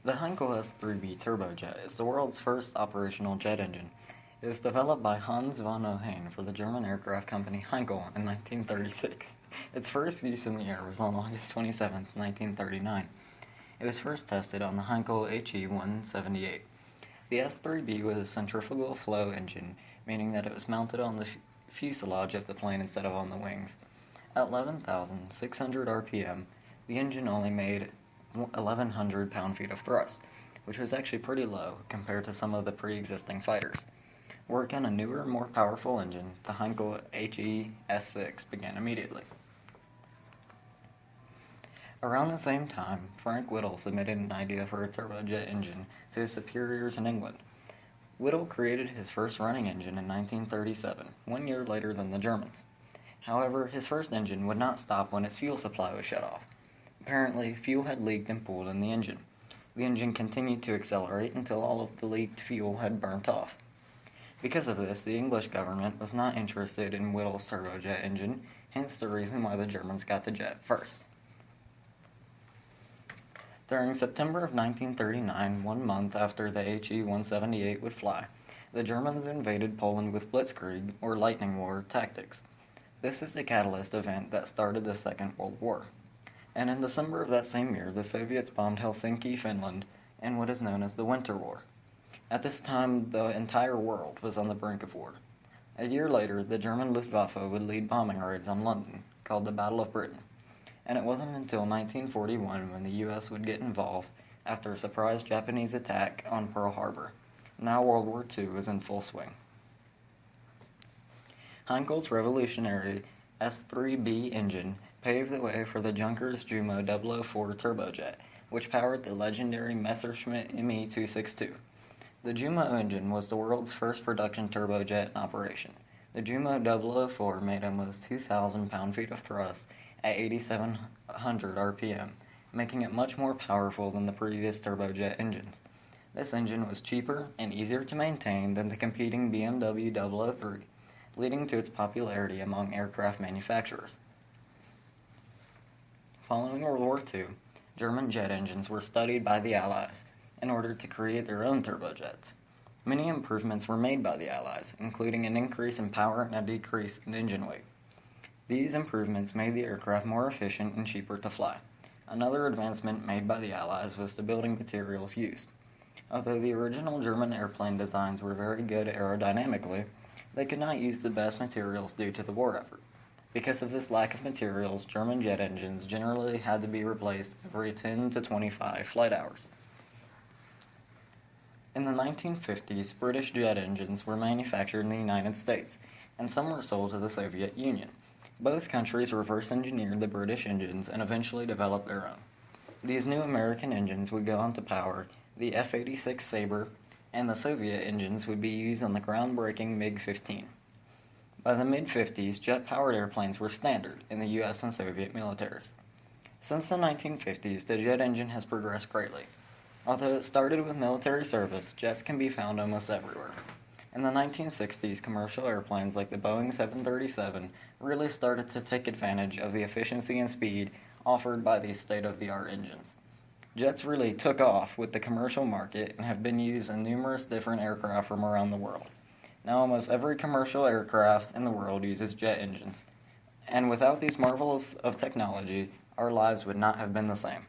The Heinkel S3B turbojet is the world's first operational jet engine. It was developed by Hans von Ohain for the German aircraft company Heinkel in 1936. Its first use in the air was on August 27, 1939. It was first tested on the Heinkel HE-178. The S3B was a centrifugal flow engine, meaning that it was mounted on the fuselage of the plane instead of on the wings. At 11,600 RPM, the engine only made 1,100 pound-feet of thrust, which was actually pretty low compared to some of the pre-existing fighters. Work on a newer, more powerful engine, the Heinkel HE-S6, began immediately. Around the same time, Frank Whittle submitted an idea for a turbojet engine to his superiors in England. Whittle created his first running engine in 1937, 1 year later than the Germans. However, his first engine would not stop when its fuel supply was shut off. Apparently, fuel had leaked and pooled in the engine. The engine continued to accelerate until all of the leaked fuel had burnt off. Because of this, the English government was not interested in Whittle's turbojet engine, hence the reason why the Germans got the jet first. During September of 1939, 1 month after the HE-178 would fly, the Germans invaded Poland with Blitzkrieg, or lightning war, tactics. This is the catalyst event that started the Second World War. And in December of that same year, the Soviets bombed Helsinki, Finland, in what is known as the Winter War. At this time, the entire world was on the brink of war. A year later, the German Luftwaffe would lead bombing raids on London, called the Battle of Britain. And it wasn't until 1941 when the U.S. would get involved after a surprise Japanese attack on Pearl Harbor. Now World War II was in full swing. Heinkel's revolutionary S3B engine paved the way for the Junkers Jumo 004 turbojet, which powered the legendary Messerschmitt Me-262. The Jumo engine was the world's first production turbojet in operation. The Jumo 004 made almost 2,000 pound-feet of thrust at 8,700 RPM, making it much more powerful than the previous turbojet engines. This engine was cheaper and easier to maintain than the competing BMW 003, leading to its popularity among aircraft manufacturers. Following World War II, German jet engines were studied by the Allies in order to create their own turbojets. Many improvements were made by the Allies, including an increase in power and a decrease in engine weight. These improvements made the aircraft more efficient and cheaper to fly. Another advancement made by the Allies was the building materials used. Although the original German airplane designs were very good aerodynamically, they could not use the best materials due to the war effort. Because of this lack of materials, German jet engines generally had to be replaced every 10 to 25 flight hours. In the 1950s, British jet engines were manufactured in the United States, and some were sold to the Soviet Union. Both countries reverse-engineered the British engines and eventually developed their own. These new American engines would go on to power the F-86 Sabre, and the Soviet engines would be used on the groundbreaking MiG-15. By the mid-50s, jet-powered airplanes were standard in the U.S. and Soviet militaries. Since the 1950s, the jet engine has progressed greatly. Although it started with military service, jets can be found almost everywhere. In the 1960s, commercial airplanes like the Boeing 737 really started to take advantage of the efficiency and speed offered by these state-of-the-art engines. Jets really took off with the commercial market and have been used in numerous different aircraft from around the world. Now almost every commercial aircraft in the world uses jet engines. And without these marvels of technology, our lives would not have been the same.